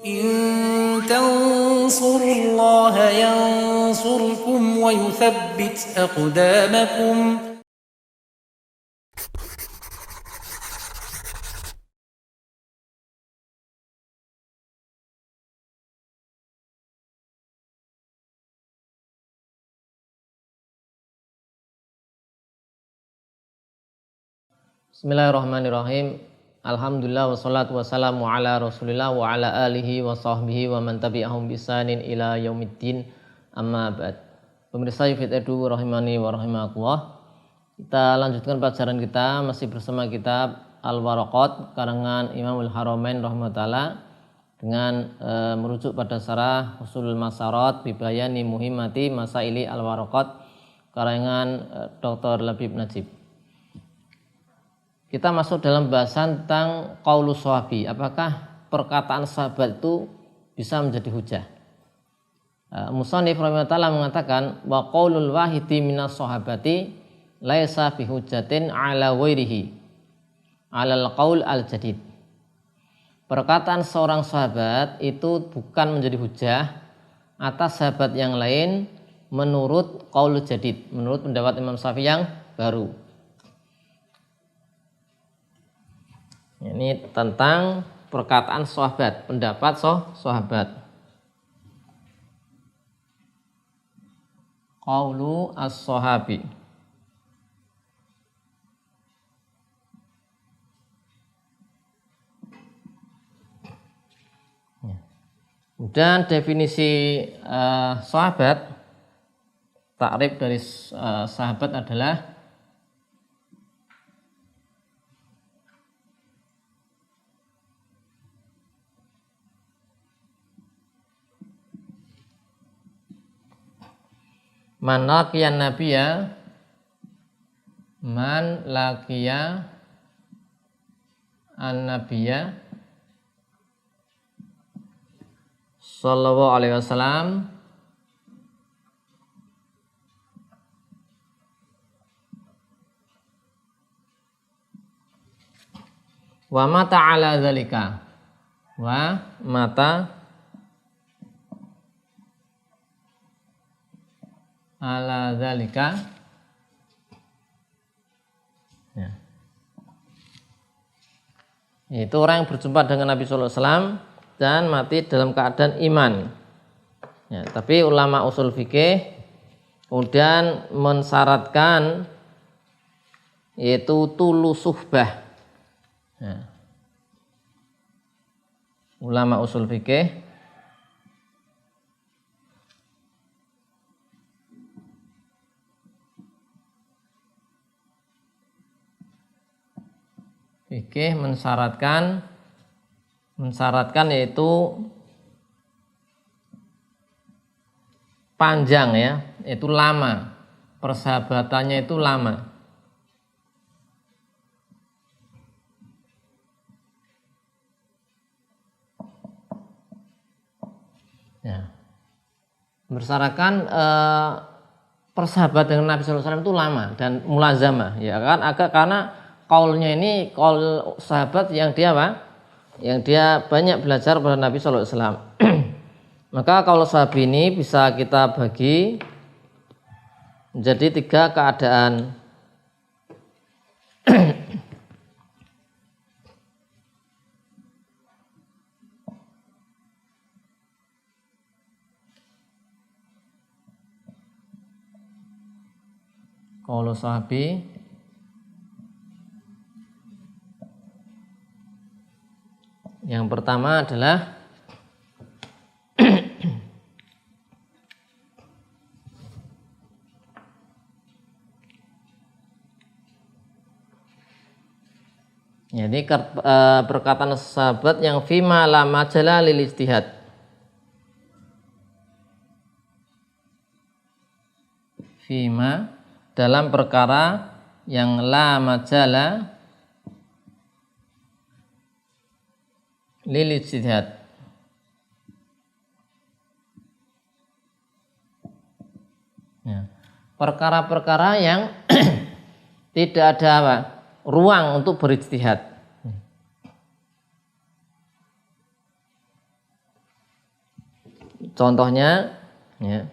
إن تنصروا الله ينصركم ويثبت أقدامكم. Bismillahirrahmanirrahim. Alhamdulillah wassalatu wassalamu ala rasulillah wa ala alihi wa sahbihi wa man tabi'ahum bisanin ila yaumiddin, amma ba'd. Pemirsa Yufid Edu rahimani wa rahimakumullah. Kita lanjutkan pelajaran kita masih bersama kitab Al-Waraqat karangan Imamul Haramain rahimahullah dengan merujuk pada syarah Ushulul Masarat bi bayani muhimmati masaili Al-Waraqat karangan Dr. Labib Najib. Kita masuk dalam bahasan tentang qaulus sahabi. Apakah perkataan sahabat itu bisa menjadi hujah? Musannif rahimahullah mengatakan wa qaulul wahidi minas sahabati laisa bihujatin ala ghairihi alal qaul al jadid. Perkataan seorang sahabat itu bukan menjadi hujah atas sahabat yang lain menurut qaul jadid, menurut pendapat Imam Syafi'i yang baru. Ini tentang perkataan sahabat, pendapat sahabat. Qaulu as-sahabi. Dan definisi sahabat, takrif dari sahabat adalah man laqiyan nabiyya, man laqiya an-nabiyya sallallahu alaihi wasallam wa mata ala zalika, wa mata ala zalika, ya. Itu orang yang berjumpa dengan Nabi sallallahu alaihi wasallam dan mati dalam keadaan iman. Ya, tapi ulama usul fikih kemudian mensyaratkan yaitu tulus suhbah. Ya. Ulama usul fikih mensyaratkan yaitu panjang, ya, itu lama, persahabatannya itu lama. Ya. Bersyaratkan persahabatan dengan Nabi sallallahu alaihi wasallam itu lama dan mulazamah, ya kan, agak karena kaulnya ini kaul sahabat yang dia apa? Yang dia banyak belajar pada Nabi sallallahu alaihi wasallam. Maka kaul sahabat ini bisa kita bagi menjadi 3 keadaan. Kaul sahabi yang pertama adalah jadi perkataan sahabat yang fima la majala lil ijtihad. Fima dalam perkara yang la majala lil ijtihad. Ya. Perkara-perkara yang tidak ada apa? Ruang untuk berijtihad. Contohnya, ya,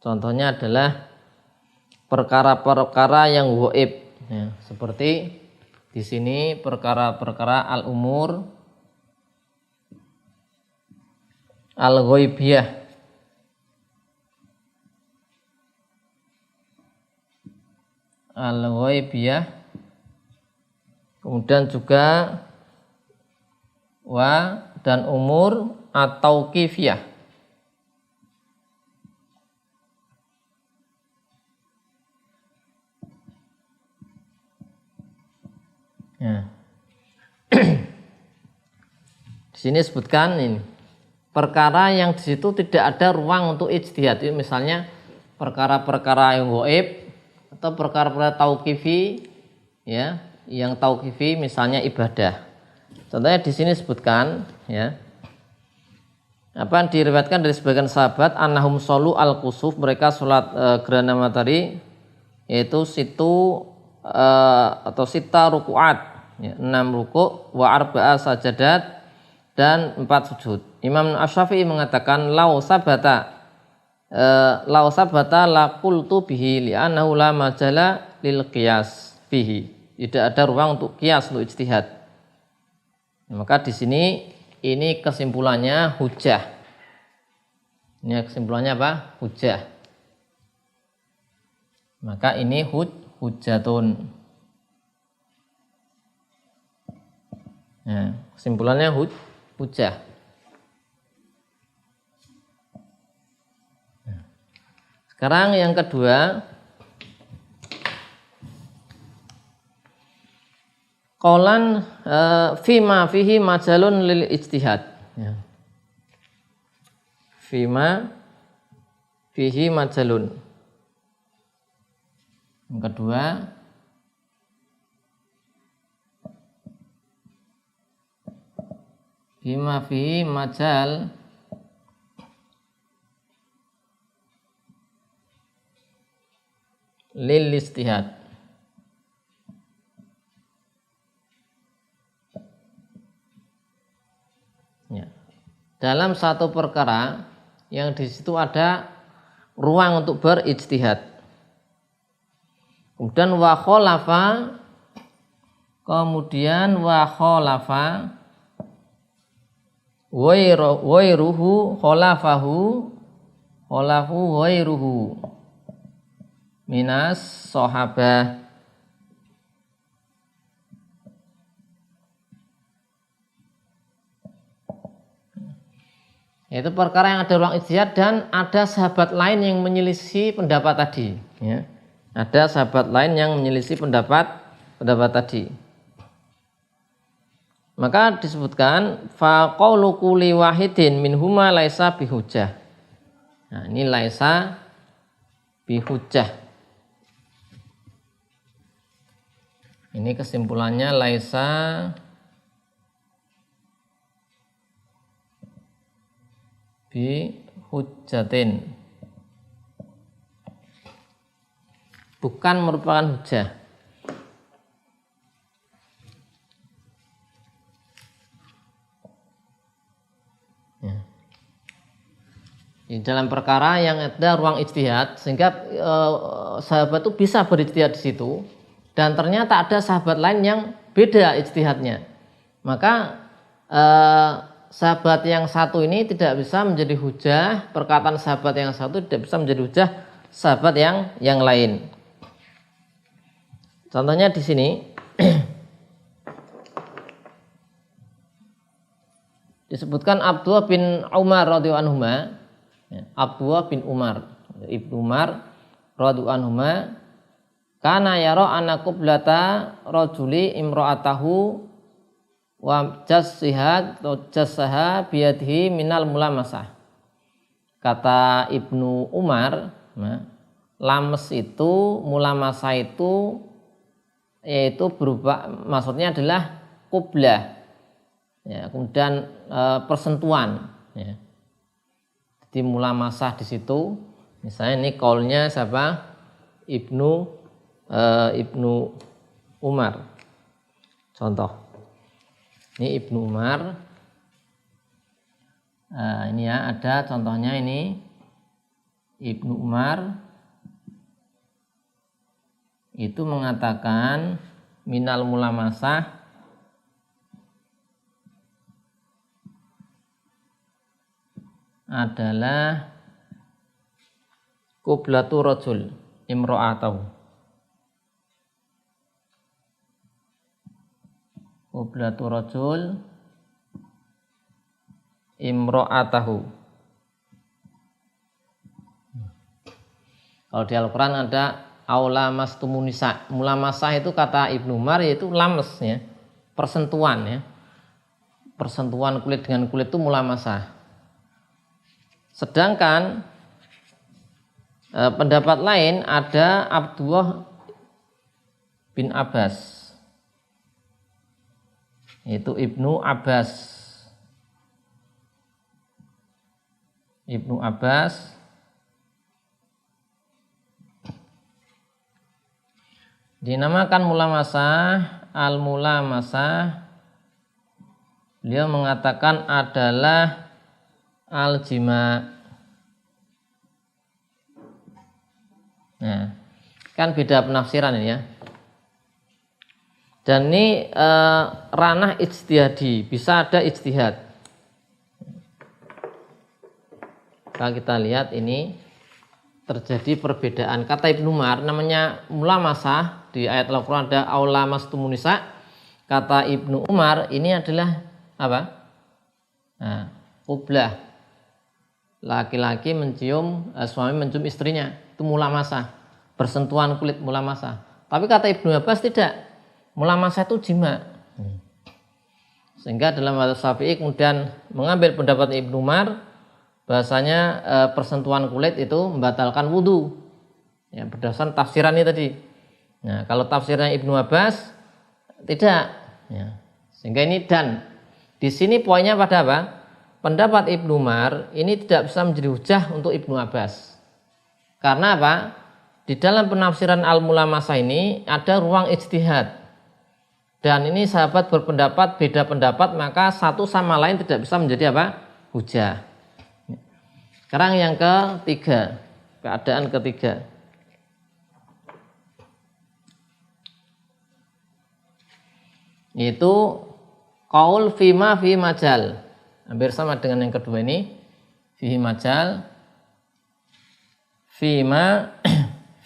contohnya adalah perkara-perkara yang ghaib, ya, seperti di sini perkara-perkara al-umur al-ghaibiyah, kemudian juga wa dan umur atau kifiyah. Ya. Di sini sebutkan ini perkara yang di situ tidak ada ruang untuk ijtihad. Misalnya perkara-perkara yang ghaib atau perkara-perkara tauqifi, ya, yang tauqifi misalnya ibadah. Contohnya di sini sebutkan, ya, apa diriwayatkan dari sebagian sahabat annahum sholu al-kusuf, mereka sholat gerhana matahari, yaitu situ atau sita rukuat, ya, 6 ruku' wa arba'a sajadat dan 4 sujud. Imam Asy-Syafi'i mengatakan lau sabata la qultu bihi li'annahu la majala lil qiyas bihi. Tidak ada ruang untuk qiyas, untuk ijtihad. Maka di sini ini kesimpulannya hujjah. Ini kesimpulannya apa? Hujjah. Maka ini hujjatun. Nah, kesimpulannya hujjah. Sekarang yang kedua, qaulan fima fihi majalun lil ijtihad, ya. Fima fihi majalun. Yang kedua, fima fihi majal lil ijtihad. Ya. Dalam satu perkara yang di situ ada ruang untuk berijtihad. Kemudian wa khalafa wairuhu khalafahu wairuhu minas sahabah. Itu perkara yang ada ruang ijtihad dan ada sahabat lain yang menyelisih pendapat tadi, ya. Ada sahabat lain yang menyelisih pendapat tadi. Maka disebutkan fa qaulu kulli wahidin minhuma laisa bihujjah. Nah, ini laisa bihujjah. Ini kesimpulannya laisa bihujjatin, bukan merupakan hujjah. Ya. Di dalam perkara yang ada ruang ijtihad, sehingga sahabat itu bisa berijtihad di situ, dan ternyata ada sahabat lain yang beda ijtihadnya, maka sahabat yang satu ini tidak bisa menjadi hujah, perkataan sahabat yang satu tidak bisa menjadi hujah sahabat yang lain. Contohnya di sini disebutkan Abdullah bin Umar radhiyallahu anhuma, Abdullah bin Umar, Ibnu Umar radhiyallahu anhuma, kana yara anna qiblata rajuli imra'atahu wa jassaha biyadihi minal mulamasah. Kata Ibnu Umar, lames itu, mulamasah itu, yaitu berupa, maksudnya adalah qiblah, ya, kemudian persentuhan, ya. Jadi mulamasah di situ, misalnya ini kaulnya siapa? Ibnu Umar. Contoh, ini Ibnu Umar Ini ya, ada contohnya ini Ibnu Umar itu mengatakan minal mulamasah adalah qiblatu rajul imra'atahu. Qiblatu rajul imra'atahu. Kalau di Al-Quran ada aula mastumunisa. Mulamasah itu kata Ibnu Umar yaitu lames ya, persentuhan ya. Persentuhan kulit dengan kulit itu mulamasah. Sedangkan pendapat lain ada Abdullah bin Abbas, yaitu Ibnu Abbas. Ibnu Abbas dinamakan mulamasah, al-mulamasah. Beliau mengatakan adalah al-jima. Nah, kan beda penafsiran ini ya. Dan ini ranah ijtihadi, bisa ada ijtihad. Kalau kita lihat ini terjadi perbedaan. Kata Ibnu Umar namanya mulamasah, di ayat Al-Quran ada aula mastumunisa. Kata Ibnu Umar ini adalah apa? Nah, qublah. Laki-laki mencium, suami mencium istrinya, itu mulamasah, bersentuhan kulit mulamasah. Tapi kata Ibnu Abbas tidak, mulamasah itu jima. Sehingga dalam mazhab Syafi'i kemudian mengambil pendapat Ibnu Umar bahasanya persentuhan kulit itu membatalkan wudu. Ya, berdasarkan tafsiran ini tadi. Nah, kalau tafsirnya Ibnu Abbas tidak. Ya. Sehingga ini dan di sini poinnya pada apa? Pendapat Ibnu Umar ini tidak bisa menjadi hujah untuk Ibnu Abbas. Karena apa? Di dalam penafsiran al-mulamasah ini ada ruang ijtihad. Dan ini sahabat berpendapat beda pendapat, maka satu sama lain tidak bisa menjadi apa? Hujah. Sekarang yang ketiga, keadaan ketiga. Itu qaul fima fi majal. Hampir sama dengan yang kedua ini. Fihi majal. Fima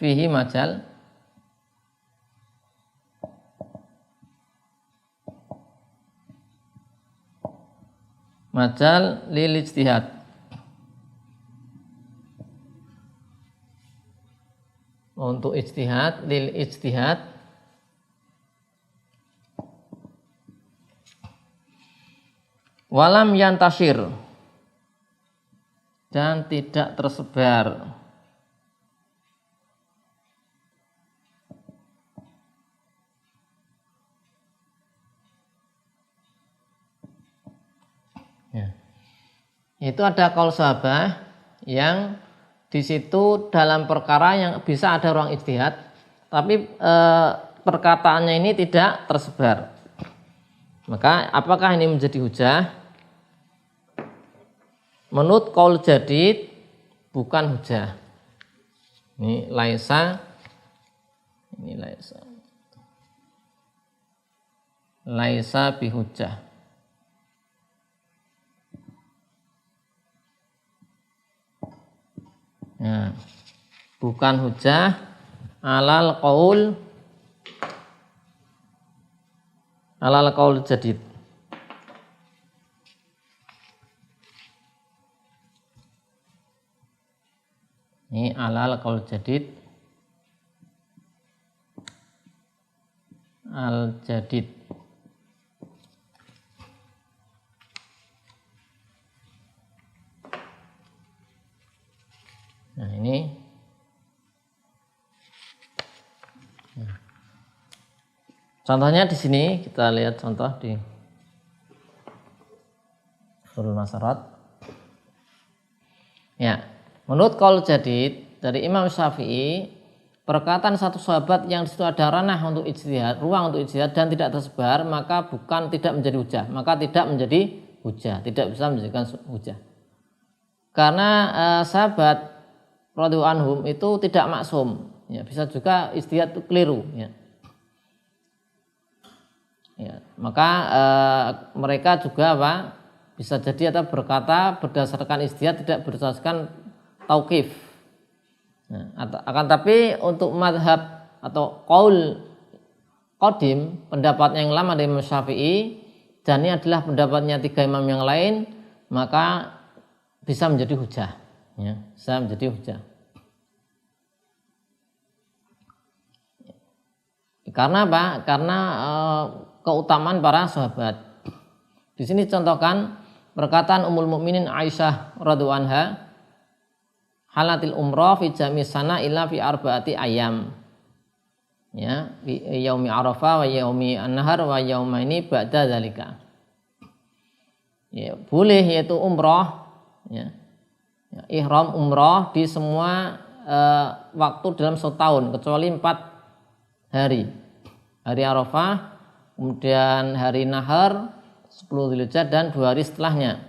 fihi majal. Majal lil ijtihad. Untuk ijtihad, lil ijtihad. Walam yantashir, dan tidak tersebar. Ya. Itu ada qaul sahabah yang di situ dalam perkara yang bisa ada ruang ijtihad, tapi perkataannya ini tidak tersebar. Maka apakah ini menjadi hujah? Menurut qaul jadid bukan hujah. Ini laisa. Ini laisa. Laisa bihujjah. Nah, bukan hujah alal qaul jadid. Ini alal qaul jadid. Al jadid. Nah, ini contohnya di sini kita lihat contoh di Surul Masarat. Ya, menurut qaul jadid dari Imam Syafi'i, perkataan satu sahabat yang di situ ada ranah untuk ijtihad, ruang untuk ijtihad dan tidak tersebar, maka bukan tidak menjadi hujah, maka tidak menjadi hujah, tidak bisa menjadikan hujah. Karena sahabat radhiyallahu anhum itu tidak maksum, ya, bisa juga ijtihad itu keliru, ya. Ya, maka mereka juga bisa jadi atau berkata berdasarkan ijtihad, tidak berdasarkan tauqif. Nah, akan tapi untuk madhab atau qaul qadim, pendapat yang lama dari Imam Syafi'i, dan ini adalah pendapatnya 3 imam yang lain, maka bisa menjadi hujah, ya, bisa menjadi hujah. Karena apa? Karena keutamaan para sahabat. Di sini contohkan perkataan Ummul Mukminin Aisyah radhiyallahu anha, halatil umrah fi jami sana illa fi arba'ati ayam. Ya, yaumi Arafah wa yaumi an-nahar wa yaumaini ba'da dzalika. Ya, boleh yaitu umrah, ya. Ya, ihram umrah di semua waktu dalam setahun kecuali 4 hari. Hari Arafah, kemudian hari Nahar, 10 Dzulhijjah dan 2 hari setelahnya.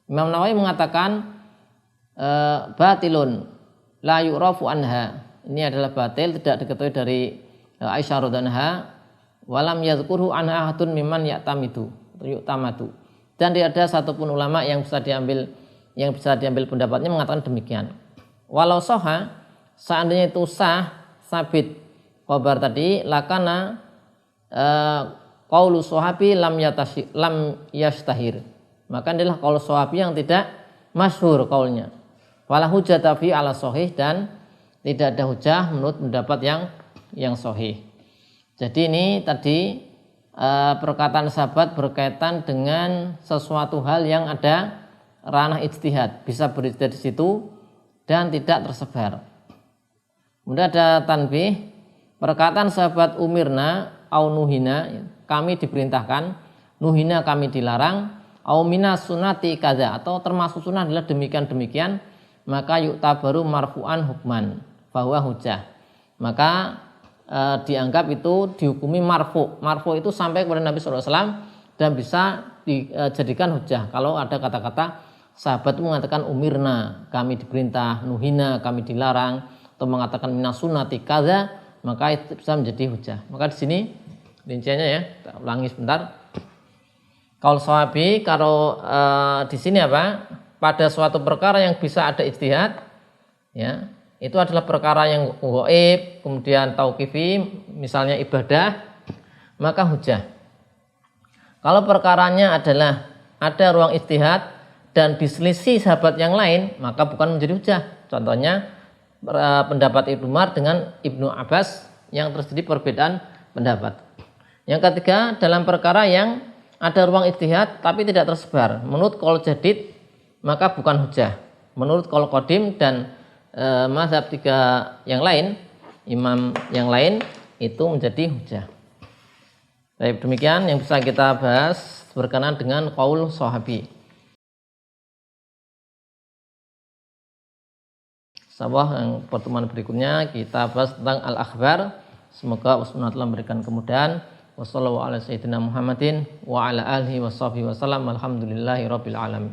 Imam Nawawi mengatakan batilun la yu'rafu anha. Ini adalah batil, tidak diketahui dari Aisyah radhiyallahu anha, walam yadhkurhu anha ahadun mimman ya'tamidu yu'tamadu. Dan tidak ada satupun ulama yang bisa diambil pendapatnya mengatakan demikian. Walau sahha, seandainya itu sah, sabit khabar tadi, lakana qaulu sahabi lam yastahir. Maka adalah qaul sahabi yang tidak masyhur qaulnya. Wala hujjata fi ala sahih, dan tidak ada hujah menurut pendapat yang sahih. Jadi ini tadi perkataan sahabat berkaitan dengan sesuatu hal yang ada ranah ijtihad, bisa berijtihad di situ dan tidak tersebar. Kemudian ada tanbih, perkataan sahabat umirna au nuhina, kami diperintahkan, nuhina kami dilarang, au minas sunati kaza, atau termasuk sunnah adalah demikian-demikian, maka yuktabaru marfu'an hukman, bahwa hujah. Maka dianggap itu dihukumi marfu. Marfu itu sampai kepada Nabi SAW dan bisa dijadikan hujah. Kalau ada kata-kata sahabat itu mengatakan umirna, kami diperintah, nuhina, kami dilarang, atau mengatakan minas sunnati kaza, maka itu bisa menjadi hujah. Maka di sini rinciannya, ya, kita ulangi sebentar. Qaul sahabi, kalau di sini apa? Pada suatu perkara yang bisa ada ijtihad, ya, itu adalah perkara yang ghaib, kemudian tauqifi, misalnya ibadah, maka hujah. Kalau perkaranya adalah ada ruang ijtihad dan diselisih sahabat yang lain, maka bukan menjadi hujah. Contohnya pendapat Ibnu Umar dengan Ibnu Abbas yang terjadi perbedaan pendapat. Yang ketiga, dalam perkara yang ada ruang ijtihad tapi tidak tersebar, menurut qaul jadid maka bukan hujah. Menurut qaul qadim dan mazhab 3 yang lain, imam yang lain, itu menjadi hujah. Baik, demikian yang bisa kita bahas berkenaan dengan qaul sahabi. Insyaallah yang pertemuan berikutnya kita bahas tentang al-akhbar. Semoga Allah Subhanahu wa taala memberikan kemudahan. Wassallallahu ala sayyidina Muhammadin wa ala alihi washabihi wasallam. Alhamdulillahirabbil alamin.